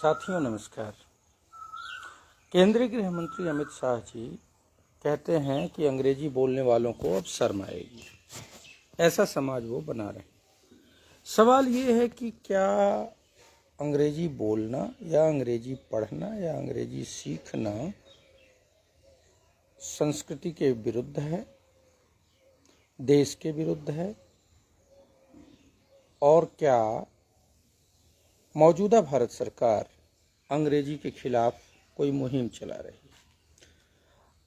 साथियों नमस्कार। केंद्रीय गृह मंत्री अमित शाह जी कहते हैं कि अंग्रेजी बोलने वालों को अब शर्म आएगी, ऐसा समाज वो बना रहे हैं। सवाल ये है कि क्या अंग्रेजी बोलना या अंग्रेजी पढ़ना या अंग्रेजी सीखना संस्कृति के विरुद्ध है, देश के विरुद्ध है, और क्या मौजूदा भारत सरकार अंग्रेजी के खिलाफ कोई मुहिम चला रही है?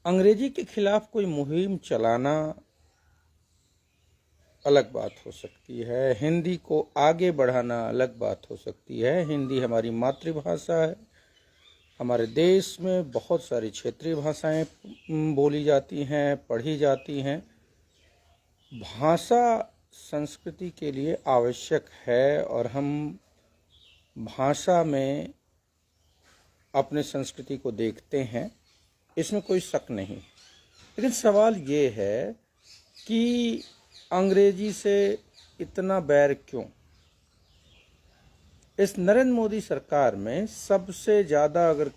अंग्रेजी के खिलाफ कोई मुहिम चलाना अलग बात हो सकती है, हिंदी को आगे बढ़ाना अलग बात हो सकती है। हिंदी हमारी मातृभाषा है। हमारे देश में बहुत सारी क्षेत्रीय भाषाएं बोली जाती हैं, पढ़ी जाती हैं। भाषा संस्कृति के लिए आवश्यक है और हम भाषा में अपने संस्कृति को देखते हैं, इसमें कोई शक नहीं। लेकिन सवाल ये है कि अंग्रेजी से इतना बैर क्यों? इस नरेंद्र मोदी सरकार में सबसे ज़्यादा अगर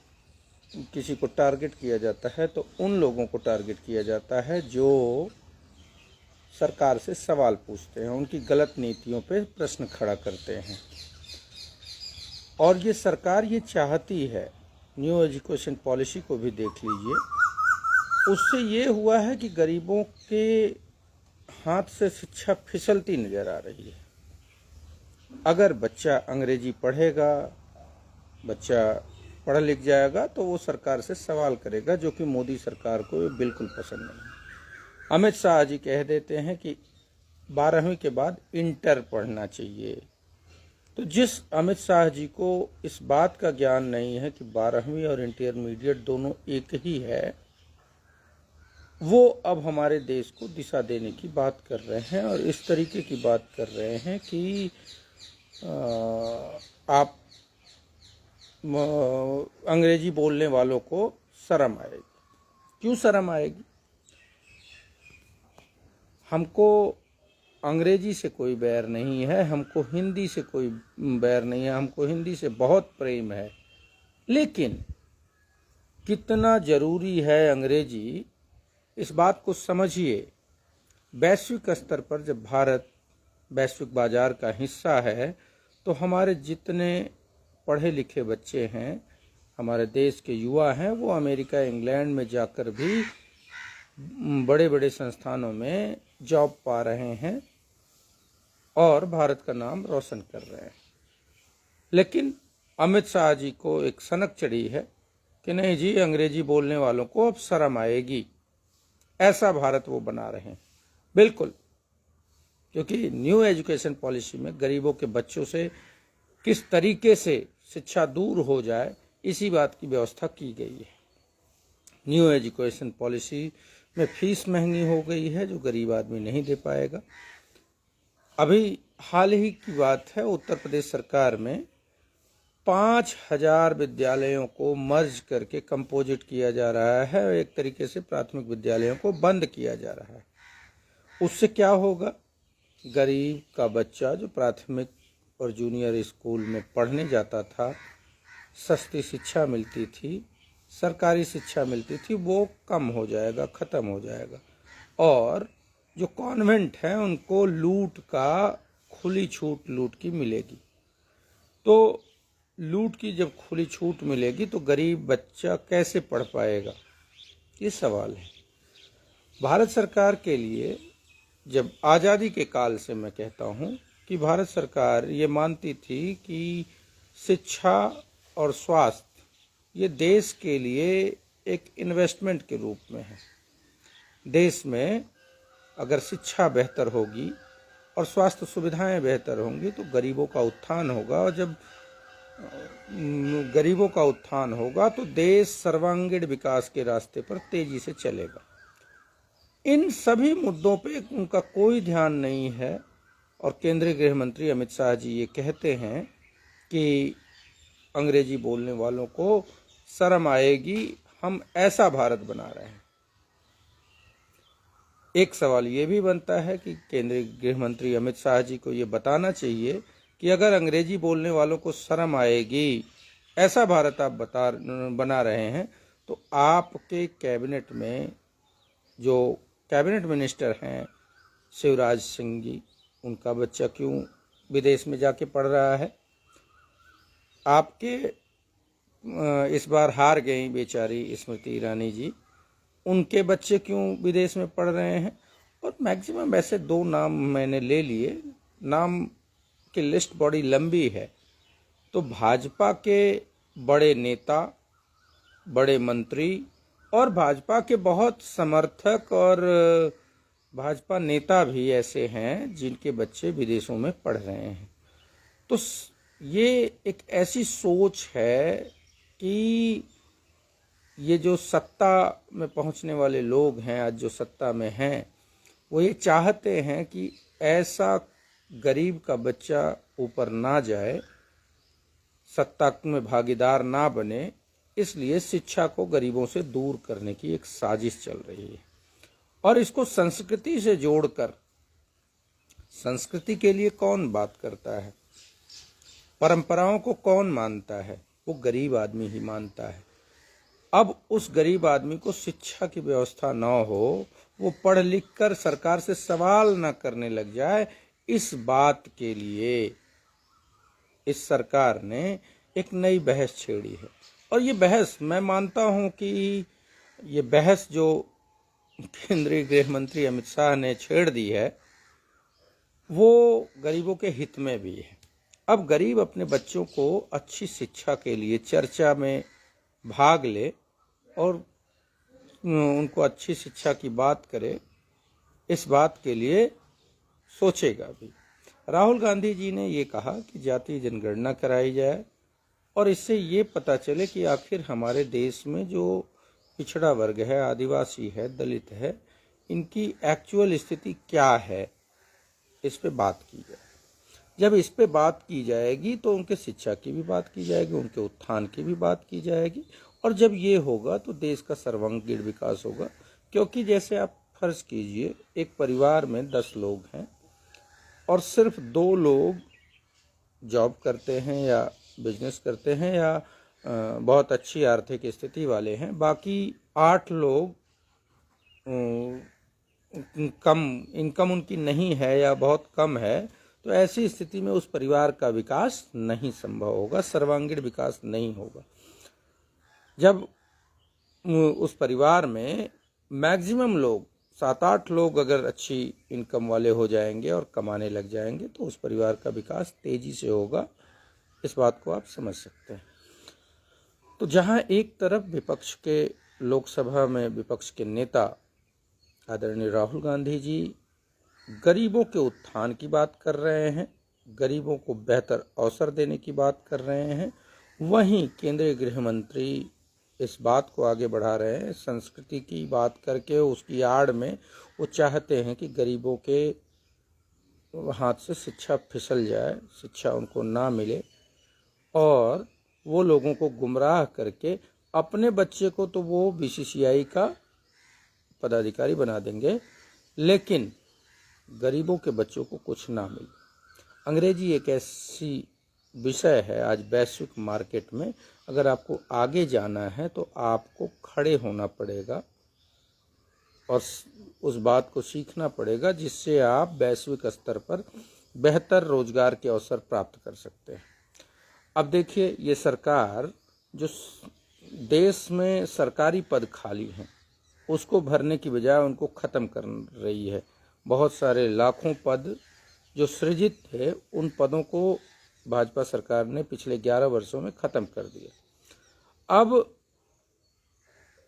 किसी को टारगेट किया जाता है तो उन लोगों को टारगेट किया जाता है जो सरकार से सवाल पूछते हैं, उनकी गलत नीतियों पे प्रश्न खड़ा करते हैं। और ये सरकार ये चाहती है, न्यू एजुकेशन पॉलिसी को भी देख लीजिए, उससे ये हुआ है कि गरीबों के हाथ से शिक्षा फिसलती नज़र आ रही है। अगर बच्चा अंग्रेजी पढ़ेगा, बच्चा पढ़ लिख जाएगा तो वो सरकार से सवाल करेगा, जो कि मोदी सरकार को बिल्कुल पसंद नहीं है। अमित शाह जी कह देते हैं कि 12वीं के बाद इंटर पढ़ना चाहिए। तो जिस अमित शाह जी को इस बात का ज्ञान नहीं है कि 12वीं और इंटरमीडिएट दोनों एक ही है, वो अब हमारे देश को दिशा देने की बात कर रहे हैं और इस तरीके की बात कर रहे हैं कि आप अंग्रेजी बोलने वालों को शर्म आएगी। क्यों शर्म आएगी? हमको अंग्रेजी से कोई बैर नहीं है, हमको हिंदी से कोई बैर नहीं है, हमको हिंदी से बहुत प्रेम है। लेकिन कितना ज़रूरी है अंग्रेजी, इस बात को समझिए। वैश्विक स्तर पर जब भारत वैश्विक बाजार का हिस्सा है तो हमारे जितने पढ़े लिखे बच्चे हैं, हमारे देश के युवा हैं, वो अमेरिका इंग्लैंड में जाकर भी बड़े बड़े संस्थानों में जॉब पा रहे हैं और भारत का नाम रोशन कर रहे हैं। लेकिन अमित शाह जी को एक सनक चढ़ी है कि नहीं जी, अंग्रेजी बोलने वालों को अब शर्म आएगी, ऐसा भारत वो बना रहे हैं। बिल्कुल, क्योंकि न्यू एजुकेशन पॉलिसी में गरीबों के बच्चों से किस तरीके से शिक्षा दूर हो जाए, इसी बात की व्यवस्था की गई है। न्यू एजुकेशन पॉलिसी में फीस महंगी हो गई है, जो गरीब आदमी नहीं दे पाएगा। अभी हाल ही की बात है, उत्तर प्रदेश सरकार में 5000 विद्यालयों को मर्ज करके कंपोजिट किया जा रहा है और एक तरीके से प्राथमिक विद्यालयों को बंद किया जा रहा है। उससे क्या होगा? गरीब का बच्चा जो प्राथमिक और जूनियर स्कूल में पढ़ने जाता था, सस्ती शिक्षा मिलती थी, सरकारी शिक्षा मिलती थी, वो कम हो जाएगा, ख़त्म हो जाएगा। और जो कॉन्वेंट हैं उनको लूट का खुली छूट लूट की मिलेगी। तो लूट की जब खुली छूट मिलेगी तो गरीब बच्चा कैसे पढ़ पाएगा? ये सवाल है। भारत सरकार के लिए, जब आज़ादी के काल से मैं कहता हूँ कि भारत सरकार ये मानती थी कि शिक्षा और स्वास्थ्य ये देश के लिए एक इन्वेस्टमेंट के रूप में है। देश में अगर शिक्षा बेहतर होगी और स्वास्थ्य सुविधाएं बेहतर होंगी तो गरीबों का उत्थान होगा, और जब गरीबों का उत्थान होगा तो देश सर्वांगीण विकास के रास्ते पर तेजी से चलेगा। इन सभी मुद्दों पे उनका कोई ध्यान नहीं है और केंद्रीय गृह मंत्री अमित शाह जी ये कहते हैं कि अंग्रेजी बोलने वालों को शर्म आएगी, हम ऐसा भारत बना रहे हैं। एक सवाल ये भी बनता है कि केंद्रीय गृह मंत्री अमित शाह जी को ये बताना चाहिए कि अगर अंग्रेजी बोलने वालों को शर्म आएगी, ऐसा भारत आप बना रहे हैं, तो आपके कैबिनेट में जो कैबिनेट मिनिस्टर हैं शिवराज सिंह जी, उनका बच्चा क्यों विदेश में जाके पढ़ रहा है? आपके इस बार हार गई बेचारी स्मृति ईरानी जी, उनके बच्चे क्यों विदेश में पढ़ रहे हैं? और मैक्सिमम ऐसे 2 नाम मैंने ले लिए, नाम की लिस्ट बड़ी लंबी है। तो भाजपा के बड़े नेता, बड़े मंत्री और भाजपा के बहुत समर्थक और भाजपा नेता भी ऐसे हैं जिनके बच्चे विदेशों में पढ़ रहे हैं। तो ये एक ऐसी सोच है कि ये जो सत्ता में पहुंचने वाले लोग हैं, आज जो सत्ता में हैं, वो ये चाहते हैं कि ऐसा गरीब का बच्चा ऊपर ना जाए, सत्ता में भागीदार ना बने, इसलिए शिक्षा को गरीबों से दूर करने की एक साजिश चल रही है। और इसको संस्कृति से जोड़कर, संस्कृति के लिए कौन बात करता है, परंपराओं को कौन मानता है? वो गरीब आदमी ही मानता है। अब उस गरीब आदमी को शिक्षा की व्यवस्था ना हो, वो पढ़ लिख कर सरकार से सवाल ना करने लग जाए, इस बात के लिए इस सरकार ने एक नई बहस छेड़ी है। और ये बहस, मैं मानता हूं कि ये बहस जो केंद्रीय गृह मंत्री अमित शाह ने छेड़ दी है, वो गरीबों के हित में भी है। अब गरीब अपने बच्चों को अच्छी शिक्षा के लिए चर्चा में भाग ले और उनको अच्छी शिक्षा की बात करे, इस बात के लिए सोचेगा भी। राहुल गांधी जी ने ये कहा कि जातीय जनगणना कराई जाए और इससे ये पता चले कि आखिर हमारे देश में जो पिछड़ा वर्ग है, आदिवासी है, दलित है, इनकी एक्चुअल स्थिति क्या है, इस पे बात की जाए। जब इस पे बात की जाएगी तो उनके शिक्षा की भी बात की जाएगी, उनके उत्थान की भी बात की जाएगी, और जब ये होगा तो देश का सर्वांगीण विकास होगा। क्योंकि जैसे आप फर्ज कीजिए, एक परिवार में 10 लोग हैं और सिर्फ 2 लोग जॉब करते हैं या बिजनेस करते हैं या बहुत अच्छी आर्थिक स्थिति वाले हैं, बाकी 8 लोग कम इनकम उनकी नहीं है या बहुत कम है, तो ऐसी स्थिति में उस परिवार का विकास नहीं संभव होगा, सर्वांगीण विकास नहीं होगा। जब उस परिवार में मैक्सिमम लोग 7-8 लोग अगर अच्छी इनकम वाले हो जाएंगे और कमाने लग जाएंगे, तो उस परिवार का विकास तेजी से होगा। इस बात को आप समझ सकते हैं। तो जहां एक तरफ विपक्ष के, लोकसभा में विपक्ष के नेता आदरणीय राहुल गांधी जी गरीबों के उत्थान की बात कर रहे हैं, गरीबों को बेहतर अवसर देने की बात कर रहे हैं, वहीं केंद्रीय गृह मंत्री इस बात को आगे बढ़ा रहे हैं, संस्कृति की बात करके उसकी आड़ में वो चाहते हैं कि गरीबों के हाथ से शिक्षा फिसल जाए, शिक्षा उनको ना मिले, और वो लोगों को गुमराह करके अपने बच्चे को तो वो बीसीसीआई का पदाधिकारी बना देंगे, लेकिन गरीबों के बच्चों को कुछ ना मिले। अंग्रेजी एक ऐसी विषय है आज वैश्विक मार्केट में, अगर आपको आगे जाना है तो आपको खड़े होना पड़ेगा और उस बात को सीखना पड़ेगा जिससे आप वैश्विक स्तर पर बेहतर रोजगार के अवसर प्राप्त कर सकते हैं। अब देखिए, ये सरकार जो देश में सरकारी पद खाली हैं उसको भरने की बजाय उनको ख़त्म कर रही है। बहुत सारे लाखों पद जो सृजित थे, उन पदों को भाजपा सरकार ने पिछले 11 वर्षों में ख़त्म कर दिया। अब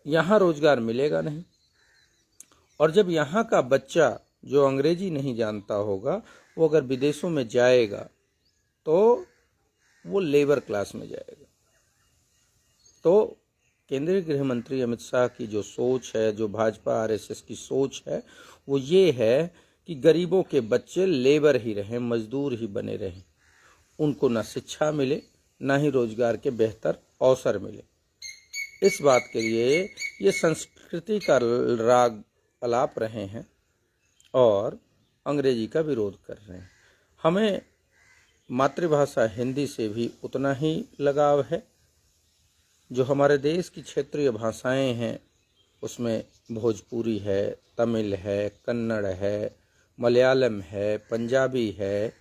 यहाँ रोजगार मिलेगा नहीं, और जब यहाँ का बच्चा जो अंग्रेजी नहीं जानता होगा, वो अगर विदेशों में जाएगा तो वो लेबर क्लास में जाएगा। तो केंद्रीय गृह मंत्री अमित शाह की जो सोच है, जो भाजपा आरएसएस की सोच है, वो ये है कि गरीबों के बच्चे लेबर ही रहें, मजदूर ही बने रहें, उनको ना शिक्षा मिले, ना ही रोजगार के बेहतर अवसर मिले। इस बात के लिए ये संस्कृति का राग अलाप रहे हैं और अंग्रेजी का विरोध कर रहे हैं। हमें मातृभाषा हिंदी से भी उतना ही लगाव है जो हमारे देश की क्षेत्रीय भाषाएं हैं उसमें भोजपुरी है, तमिल है, कन्नड़ है, मलयालम है, पंजाबी है,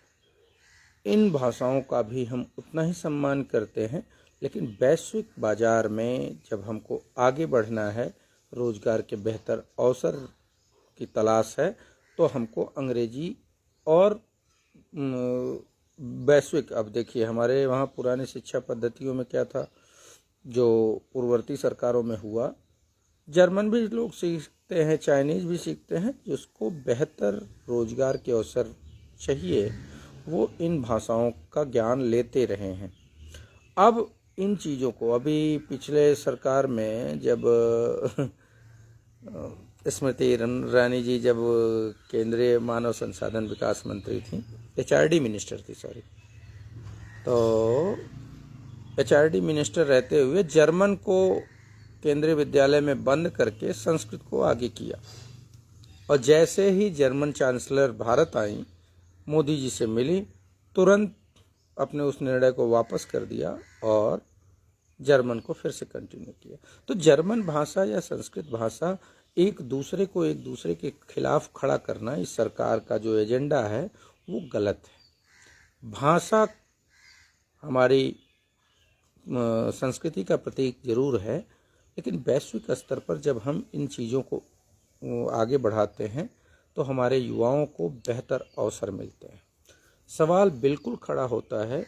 इन भाषाओं का भी हम उतना ही सम्मान करते हैं। लेकिन वैश्विक बाजार में जब हमको आगे बढ़ना है, रोजगार के बेहतर अवसर की तलाश है, तो हमको अंग्रेजी और वैश्विक, अब देखिए हमारे वहाँ पुरानी शिक्षा पद्धतियों में क्या था, जो पूर्ववर्ती सरकारों में हुआ, जर्मन भी लोग सीखते हैं, चाइनीज़ भी सीखते हैं, जिसको बेहतर रोजगार के अवसर चाहिए वो इन भाषाओं का ज्ञान लेते रहे हैं। अब इन चीज़ों को, अभी पिछले सरकार में जब स्मृति ईरानी जी जब केंद्रीय मानव संसाधन विकास मंत्री थी, HRD मिनिस्टर थी, सॉरी, तो HRD मिनिस्टर रहते हुए जर्मन को केंद्रीय विद्यालय में बंद करके संस्कृत को आगे किया। और जैसे ही जर्मन चांसलर भारत आई, मोदी जी से मिली, तुरंत अपने उस निर्णय को वापस कर दिया और जर्मन को फिर से कंटिन्यू किया। तो जर्मन भाषा या संस्कृत भाषा एक दूसरे के खिलाफ खड़ा करना इस सरकार का जो एजेंडा है वो गलत है। भाषा हमारी संस्कृति का प्रतीक जरूर है, लेकिन वैश्विक स्तर पर जब हम इन चीज़ों को आगे बढ़ाते हैं तो हमारे युवाओं को बेहतर अवसर मिलते हैं। सवाल बिल्कुल खड़ा होता है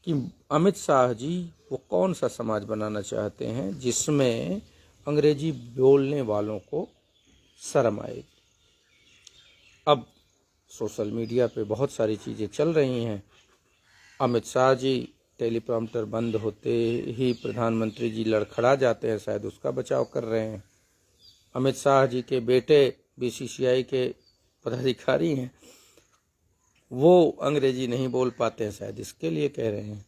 कि अमित शाह जी वो कौन सा समाज बनाना चाहते हैं जिसमें अंग्रेजी बोलने वालों को शर्म आएगी। अब सोशल मीडिया पे बहुत सारी चीज़ें चल रही हैं। अमित शाह जी टेलीप्रॉम्प्टर बंद होते ही प्रधानमंत्री जी लड़खड़ा जाते हैं, शायद उसका बचाव कर रहे हैं। अमित शाह जी के बेटे BCCI के पदाधिकारी हैं, वो अंग्रेजी नहीं बोल पाते हैं, शायद इसके लिए कह रहे हैं।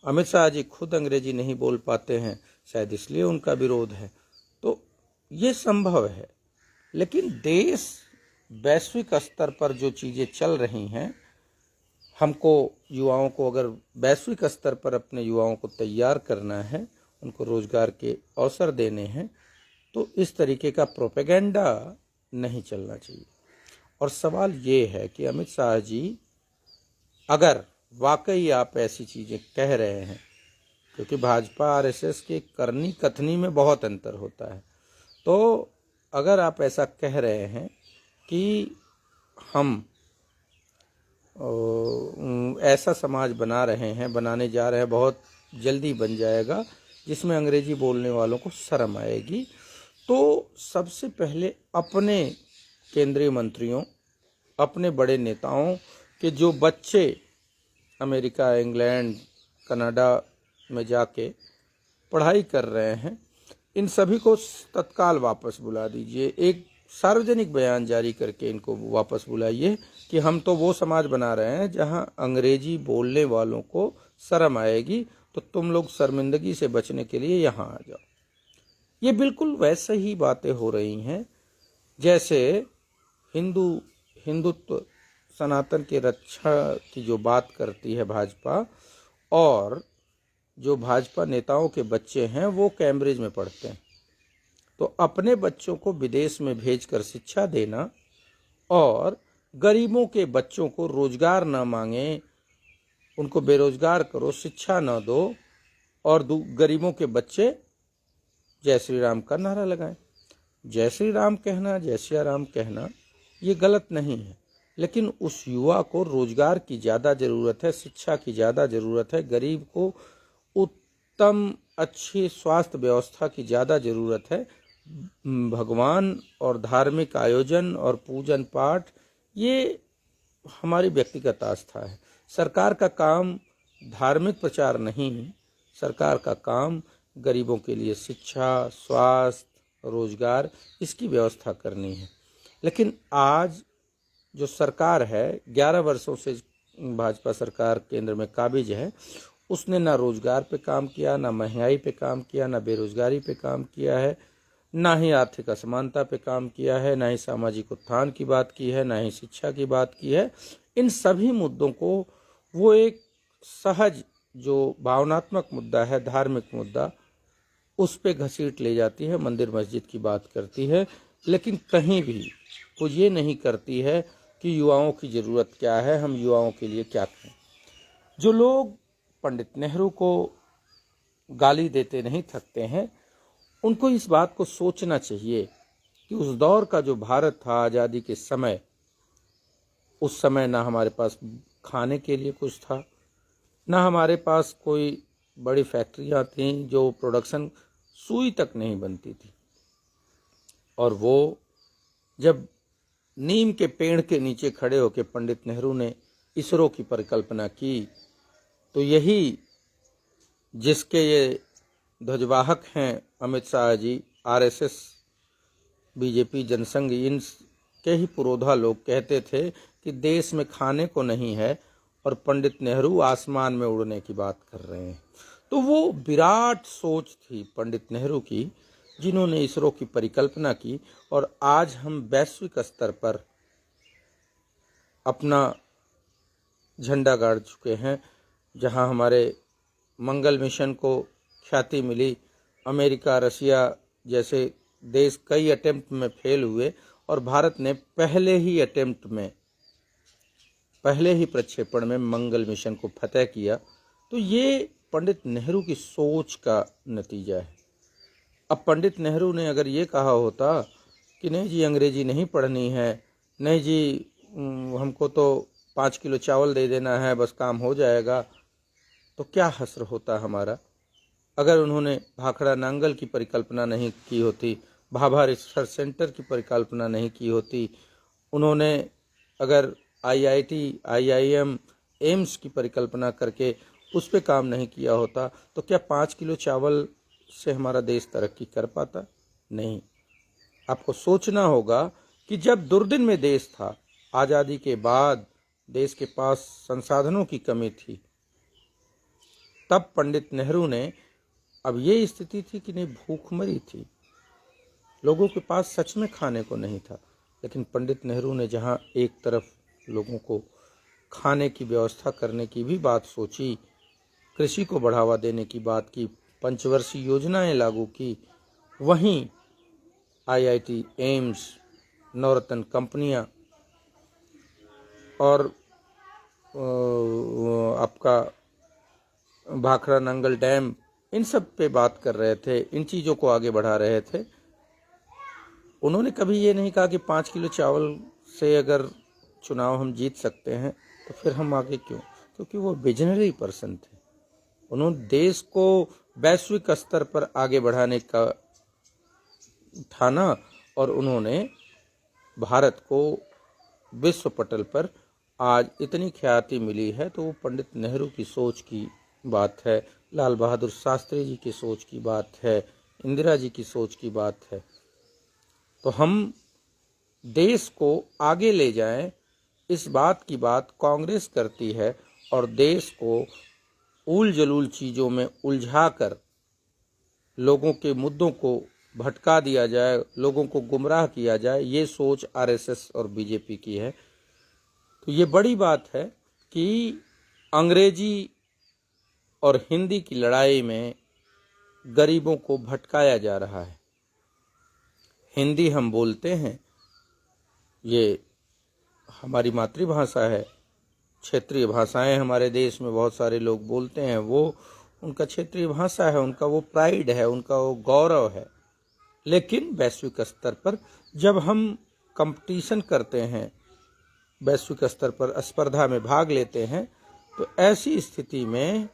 अमित शाह जी खुद अंग्रेजी नहीं बोल पाते हैं, शायद इसलिए उनका विरोध है। तो ये संभव है, लेकिन देश वैश्विक स्तर पर जो चीज़ें चल रही हैं, हमको युवाओं को अगर वैश्विक स्तर पर अपने युवाओं को तैयार करना है, उनको रोजगार के अवसर देने हैं, तो इस तरीके का प्रोपेगेंडा नहीं चलना चाहिए। और सवाल ये है कि अमित शाह जी अगर वाकई आप ऐसी चीज़ें कह रहे हैं, क्योंकि भाजपा RSS के करनी कथनी में बहुत अंतर होता है, तो अगर आप ऐसा कह रहे हैं कि हम ऐसा समाज बना रहे हैं, बनाने जा रहे हैं, बहुत जल्दी बन जाएगा जिसमें अंग्रेजी बोलने वालों को शर्म आएगी, तो सबसे पहले अपने केंद्रीय मंत्रियों, अपने बड़े नेताओं के जो बच्चे अमेरिका, इंग्लैंड, कनाडा में जाके पढ़ाई कर रहे हैं, इन सभी को तत्काल वापस बुला दीजिए। एक सार्वजनिक बयान जारी करके इनको वापस बुलाइए कि हम तो वो समाज बना रहे हैं जहां अंग्रेजी बोलने वालों को शर्म आएगी, तो तुम लोग शर्मिंदगी से बचने के लिए यहाँ आ जाओ। ये बिल्कुल वैसे ही बातें हो रही हैं जैसे हिंदुत्व, सनातन के रक्षा की जो बात करती है भाजपा, और जो भाजपा नेताओं के बच्चे हैं वो कैम्ब्रिज में पढ़ते हैं, तो अपने बच्चों को विदेश में भेजकर शिक्षा देना और गरीबों के बच्चों को रोजगार न मांगे, उनको बेरोजगार करो, शिक्षा न दो, और गरीबों के बच्चे जय श्री राम का नारा लगाएं। जय श्री राम कहना, जय सिया राम कहना ये गलत नहीं है, लेकिन उस युवा को रोजगार की ज़्यादा ज़रूरत है, शिक्षा की ज़्यादा ज़रूरत है, गरीब को उत्तम अच्छी स्वास्थ्य व्यवस्था की ज़्यादा ज़रूरत है। भगवान और धार्मिक आयोजन और पूजन पाठ ये हमारी व्यक्तिगत आस्था है। सरकार का काम धार्मिक प्रचार नहीं, सरकार का काम गरीबों के लिए शिक्षा, स्वास्थ्य, रोजगार इसकी व्यवस्था करनी है। लेकिन आज जो सरकार है, 11 वर्षों से भाजपा सरकार केंद्र में काबिज है, उसने ना रोजगार पे काम किया, ना महंगाई पे काम किया, ना बेरोजगारी पे काम किया है, ना ही आर्थिक असमानता पे काम किया है, ना ही सामाजिक उत्थान की बात की है, ना ही शिक्षा की बात की है। इन सभी मुद्दों को वो एक सहज जो भावनात्मक मुद्दा है, धार्मिक मुद्दा, उस पे घसीट ले जाती है, मंदिर मस्जिद की बात करती है, लेकिन कहीं भी वो ये नहीं करती है कि युवाओं की ज़रूरत क्या है, हम युवाओं के लिए क्या करें। जो लोग पंडित नेहरू को गाली देते नहीं थकते हैं, उनको इस बात को सोचना चाहिए कि उस दौर का जो भारत था आज़ादी के समय, उस समय ना हमारे पास खाने के लिए कुछ था, ना हमारे पास कोई बड़ी फैक्ट्रियां थीं जो प्रोडक्शन, सुई तक नहीं बनती थी। और वो जब नीम के पेड़ के नीचे खड़े होकर पंडित नेहरू ने इसरो की परिकल्पना की, तो यही जिसके ये ध्वजवाहक हैं अमित शाह जी, आरएसएस, बीजेपी, जनसंघ, इन के ही पुरोधा लोग कहते थे कि देश में खाने को नहीं है और पंडित नेहरू आसमान में उड़ने की बात कर रहे हैं। तो वो विराट सोच थी पंडित नेहरू की, जिन्होंने इसरो की परिकल्पना की। और आज हम वैश्विक स्तर पर अपना झंडा गाड़ चुके हैं, जहां हमारे मंगल मिशन को ख्याति मिली। अमेरिका, रशिया जैसे देश कई अटेम्प्ट में फेल हुए और भारत ने पहले ही प्रक्षेपण में मंगल मिशन को फतेह किया। तो ये पंडित नेहरू की सोच का नतीजा है। अब पंडित नेहरू ने अगर ये कहा होता कि नहीं जी अंग्रेजी नहीं पढ़नी है, नहीं जी हमको तो 5 किलो चावल दे देना है, बस काम हो जाएगा, तो क्या हश्र होता हमारा। अगर उन्होंने भाखड़ा नांगल की परिकल्पना नहीं की होती, भाभा रिसर्च सेंटर की परिकल्पना नहीं की होती, उन्होंने अगर आईआईटी, आईआईएम, एम्स की परिकल्पना करके उस पर काम नहीं किया होता, तो क्या 5 किलो चावल से हमारा देश तरक्की कर पाता? नहीं। आपको सोचना होगा कि जब दुर्दिन में देश था, आज़ादी के बाद देश के पास संसाधनों की कमी थी, तब पंडित नेहरू ने, अब ये स्थिति थी कि नहीं भूखमरी थी, लोगों के पास सच में खाने को नहीं था, लेकिन पंडित नेहरू ने जहां एक तरफ लोगों को खाने की व्यवस्था करने की भी बात सोची, कृषि को बढ़ावा देने की बात की, पंचवर्षीय योजनाएं लागू की, वहीं आईआईटी, एम्स, नवरत्न कंपनियां और आपका भाखड़ा नंगल डैम, इन सब पे बात कर रहे थे, इन चीज़ों को आगे बढ़ा रहे थे। उन्होंने कभी ये नहीं कहा कि 5 किलो चावल से अगर चुनाव हम जीत सकते हैं तो फिर हम आगे क्यों, क्योंकि वो विजनरी पर्सन थे। उन्होंने देश को वैश्विक स्तर पर आगे बढ़ाने का ठाना और उन्होंने भारत को विश्व पटल पर आज इतनी ख्याति मिली है, तो वो पंडित नेहरू की सोच की बात है, लाल बहादुर शास्त्री जी की सोच की बात है, इंदिरा जी की सोच की बात है। तो हम देश को आगे ले जाएं, इस बात की बात कांग्रेस करती है और देश को उल जलूल चीज़ों में उलझाकर लोगों के मुद्दों को भटका दिया जाए, लोगों को गुमराह किया जाए, ये सोच आरएसएस और बीजेपी की है। तो ये बड़ी बात है कि अंग्रेजी और हिंदी की लड़ाई में गरीबों को भटकाया जा रहा है। हिंदी हम बोलते हैं, ये हमारी मातृभाषा है, क्षेत्रीय भाषाएं हमारे देश में बहुत सारे लोग बोलते हैं, वो उनका क्षेत्रीय भाषा है, उनका वो प्राइड है, उनका वो गौरव है। लेकिन वैश्विक स्तर पर जब हम कंपटीशन करते हैं, वैश्विक स्तर पर स्पर्धा में भाग लेते हैं, तो ऐसी स्थिति में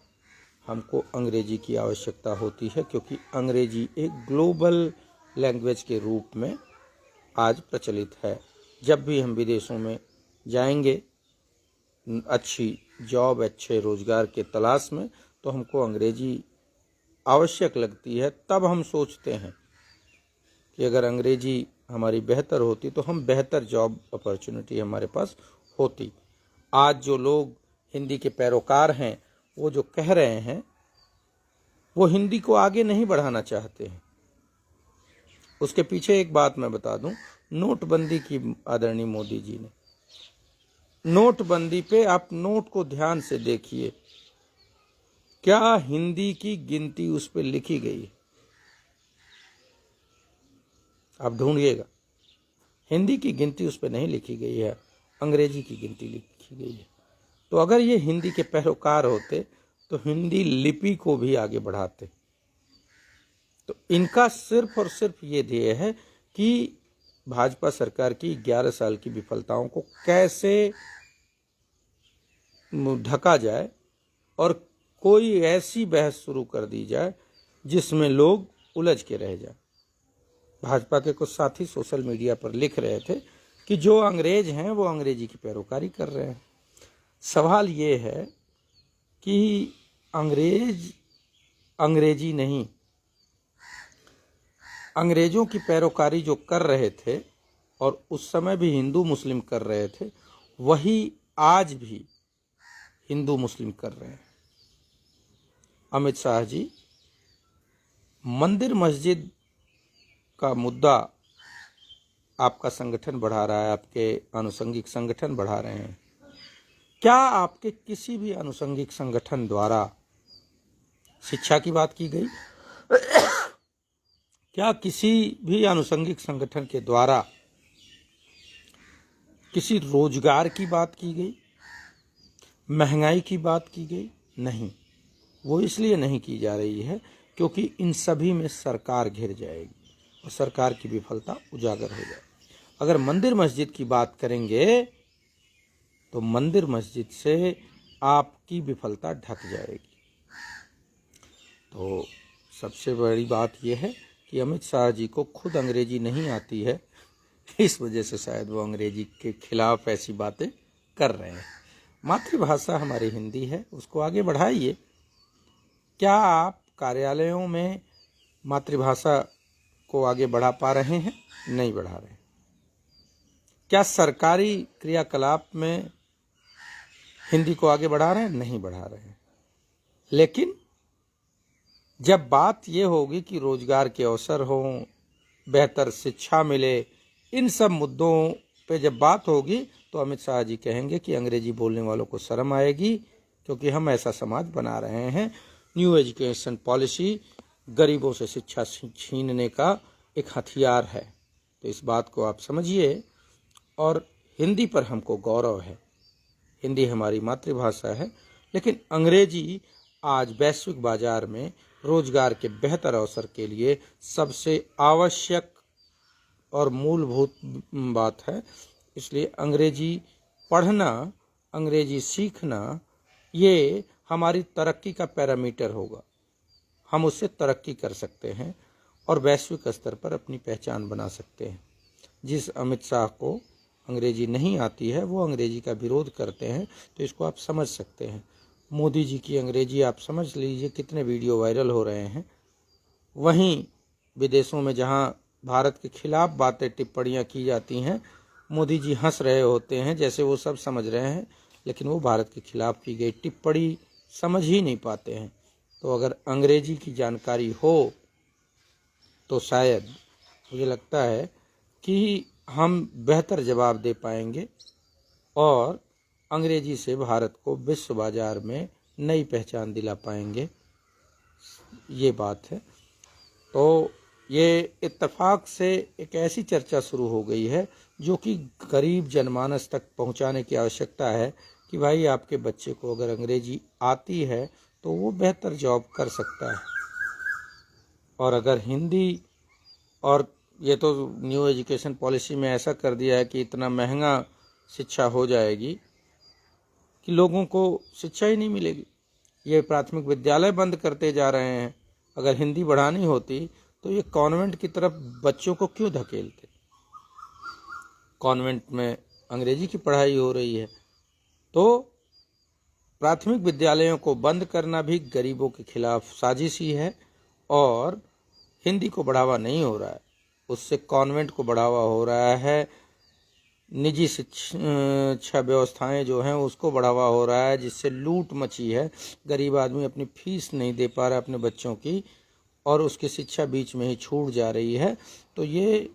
हमको अंग्रेजी की आवश्यकता होती है, क्योंकि अंग्रेजी एक ग्लोबल लैंग्वेज के रूप में आज प्रचलित है। जब भी हम विदेशों में जाएंगे अच्छी जॉब, अच्छे रोजगार के तलाश में, तो हमको अंग्रेजी आवश्यक लगती है। तब हम सोचते हैं कि अगर अंग्रेजी हमारी बेहतर होती तो हम बेहतर जॉब अपॉर्चुनिटी हमारे पास होती। आज जो लोग हिंदी के पैरोकार हैं, वो जो कह रहे हैं, वो हिंदी को आगे नहीं बढ़ाना चाहते हैं। उसके पीछे एक बात मैं बता दूं, नोटबंदी की आदरणीय मोदी जी ने, नोटबंदी पे आप नोट को ध्यान से देखिए, क्या हिंदी की गिनती उस पर लिखी गई है? आप ढूंढिएगा, हिंदी की गिनती उस पर नहीं लिखी गई है, अंग्रेजी की गिनती लिखी गई है। तो अगर ये हिंदी के पैरोकार होते तो हिंदी लिपि को भी आगे बढ़ाते। तो इनका सिर्फ और सिर्फ ये ध्येय है कि भाजपा सरकार की 11 साल की विफलताओं को कैसे ढका जाए और कोई ऐसी बहस शुरू कर दी जाए जिसमें लोग उलझ के रह जाए। भाजपा के कुछ साथी सोशल मीडिया पर लिख रहे थे कि जो अंग्रेज हैं वो अंग्रेजी की पैरोकारी कर रहे हैं। सवाल ये है कि अंग्रेज अंग्रेजी नहीं, अंग्रेजों की पैरोकारी जो कर रहे थे और उस समय भी हिंदू मुस्लिम कर रहे थे, वही आज भी हिंदू मुस्लिम कर रहे हैं। अमित शाह जी मंदिर मस्जिद का मुद्दा आपका संगठन बढ़ा रहा है, आपके आनुषंगिक संगठन बढ़ा रहे हैं। क्या आपके किसी भी आनुषंगिक संगठन द्वारा शिक्षा की बात की गई? क्या किसी भी आनुषंगिक संगठन के द्वारा किसी रोजगार की बात की गई, महंगाई की बात की गई? नहीं। वो इसलिए नहीं की जा रही है क्योंकि इन सभी में सरकार घिर जाएगी और सरकार की विफलता उजागर हो जाएगी। अगर मंदिर मस्जिद की बात करेंगे तो मंदिर मस्जिद से आपकी विफलता ढक जाएगी। तो सबसे बड़ी बात यह है कि अमित शाह जी को खुद अंग्रेजी नहीं आती है, इस वजह से शायद वो अंग्रेजी के खिलाफ ऐसी बातें कर रहे हैं। मातृभाषा हमारी हिंदी है, उसको आगे बढ़ाइए। क्या आप कार्यालयों में मातृभाषा को आगे बढ़ा पा रहे हैं? नहीं बढ़ा रहे हैं। क्या सरकारी क्रियाकलाप में हिंदी को आगे बढ़ा रहे हैं? नहीं बढ़ा रहे हैं। लेकिन जब बात यह होगी कि रोजगार के अवसर हों, बेहतर शिक्षा मिले, इन सब मुद्दों पे जब बात होगी तो अमित शाह जी कहेंगे कि अंग्रेजी बोलने वालों को शर्म आएगी, क्योंकि हम ऐसा समाज बना रहे हैं। न्यू एजुकेशन पॉलिसी गरीबों से शिक्षा छीनने का एक हथियार है। तो इस बात को आप समझिए। और हिंदी पर हमको गौरव है, हिंदी हमारी मातृभाषा है, लेकिन अंग्रेजी आज वैश्विक बाजार में रोजगार के बेहतर अवसर के लिए सबसे आवश्यक और मूलभूत बात है। इसलिए अंग्रेजी पढ़ना, अंग्रेजी सीखना, ये हमारी तरक्की का पैरामीटर होगा। हम उससे तरक्की कर सकते हैं और वैश्विक स्तर पर अपनी पहचान बना सकते हैं। जिस अमित शाह को अंग्रेजी नहीं आती है वो अंग्रेजी का विरोध करते हैं, तो इसको आप समझ सकते हैं। मोदी जी की अंग्रेजी आप समझ लीजिए, कितने वीडियो वायरल हो रहे हैं। वहीं विदेशों में जहां भारत के खिलाफ बातें टिप्पणियां की जाती हैं, मोदी जी हंस रहे होते हैं जैसे वो सब समझ रहे हैं, लेकिन वो भारत के खिलाफ की गई टिप्पणी समझ ही नहीं पाते हैं। तो अगर अंग्रेजी की जानकारी हो तो शायद मुझे लगता है कि हम बेहतर जवाब दे पाएंगे और अंग्रेजी से भारत को विश्व बाजार में नई पहचान दिला पाएंगे। ये बात है। तो ये इत्तेफाक से एक ऐसी चर्चा शुरू हो गई है जो कि गरीब जनमानस तक पहुंचाने की आवश्यकता है कि भाई आपके बच्चे को अगर अंग्रेजी आती है तो वो बेहतर जॉब कर सकता है। और अगर हिंदी, और ये तो न्यू एजुकेशन पॉलिसी में ऐसा कर दिया है कि इतना महंगा शिक्षा हो जाएगी कि लोगों को शिक्षा ही नहीं मिलेगी। ये प्राथमिक विद्यालय बंद करते जा रहे हैं। अगर हिंदी बढ़ानी होती तो ये कॉन्वेंट की तरफ बच्चों को क्यों धकेलते? कॉन्वेंट में अंग्रेजी की पढ़ाई हो रही है। तो प्राथमिक विद्यालयों को बंद करना भी गरीबों के खिलाफ साजिश ही है। और हिंदी को बढ़ावा नहीं हो रहा है, उससे कॉन्वेंट को बढ़ावा हो रहा है। निजी शिक्षा व्यवस्थाएं जो हैं उसको बढ़ावा हो रहा है, जिससे लूट मची है। गरीब आदमी अपनी फीस नहीं दे पा रहा अपने बच्चों की और उसकी शिक्षा बीच में ही छूट जा रही है। तो ये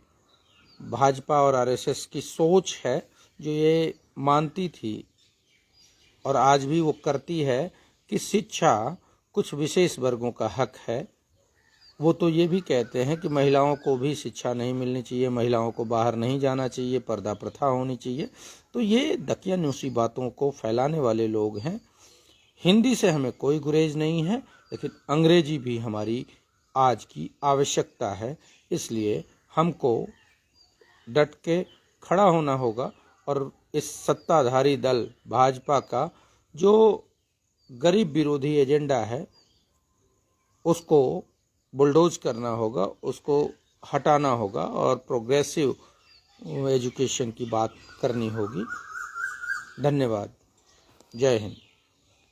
भाजपा और आरएसएस की सोच है जो ये मानती थी और आज भी वो करती है कि शिक्षा कुछ विशेष वर्गों का हक है वो तो ये भी कहते हैं कि महिलाओं को भी शिक्षा नहीं मिलनी चाहिए, महिलाओं को बाहर नहीं जाना चाहिए, पर्दा प्रथा होनी चाहिए। तो ये दकियानूसी बातों को फैलाने वाले लोग हैं। हिंदी से हमें कोई गुरेज नहीं है, लेकिन अंग्रेजी भी हमारी आज की आवश्यकता है। इसलिए हमको डट के खड़ा होना होगा और इस सत्ताधारी दल भाजपा का जो गरीब विरोधी एजेंडा है उसको बुलडोज करना होगा, उसको हटाना होगा और प्रोग्रेसिव एजुकेशन की बात करनी होगी। धन्यवाद। जय हिंद।